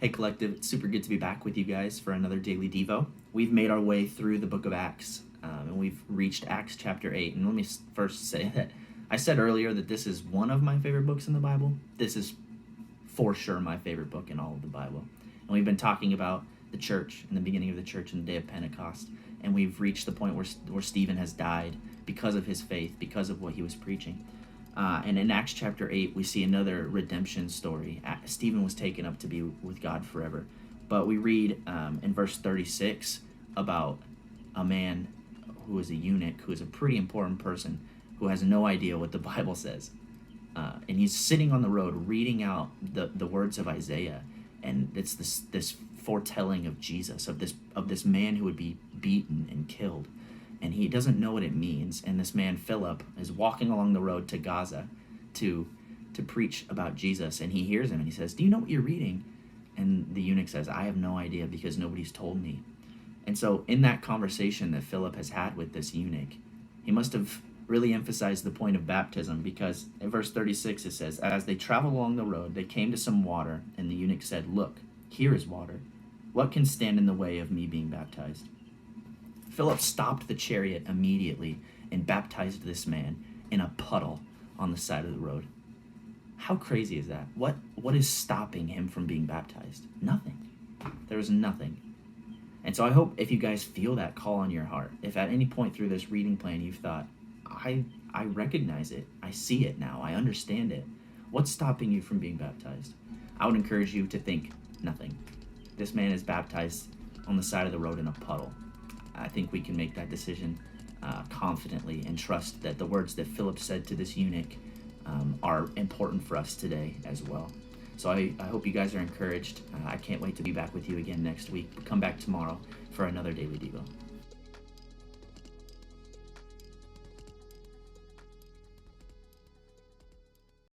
Hey Collective, it's super good to be back with you guys for another Daily Devo. We've made our way through the book of Acts, and we've reached Acts chapter 8. And let me first say that I said earlier that this is one of my favorite books in the Bible. This is for sure my favorite book in all of the Bible. And we've been talking about the church and the beginning of the church and the day of Pentecost. And we've reached the point where Stephen has died because of his faith, because of what he was preaching. And in Acts chapter 8, we see another redemption story. Stephen was taken up to be with God forever. But we read in verse 36 about a man who is a eunuch, who is a pretty important person, who has no idea what the Bible says. And he's sitting on the road reading out the words of Isaiah. And it's this foretelling of Jesus, of this man who would be beaten and killed. And he doesn't know what it means. And this man, Philip, is walking along the road to Gaza to preach about Jesus. And he hears him and he says, "Do you know what you're reading?" And the eunuch says, "I have no idea because nobody's told me." And so in that conversation that Philip has had with this eunuch, he must have really emphasized the point of baptism, because in verse 36 it says, "As they traveled along the road, they came to some water, and the eunuch said, 'Look, here is water. What can stand in the way of me being baptized?'" Philip stopped the chariot immediately and baptized this man in a puddle on the side of the road. How crazy is that? What is stopping him from being baptized? Nothing. There is nothing. And so I hope if you guys feel that call on your heart, if at any point through this reading plan you've thought, I recognize it, I see it now, I understand it, what's stopping you from being baptized? I would encourage you to think nothing. This man is baptized on the side of the road in a puddle. I think we can make that decision confidently and trust that the words that Philip said to this eunuch are important for us today as well. So I hope you guys are encouraged. I can't wait to be back with you again next week. Come back tomorrow for another Daily Devo.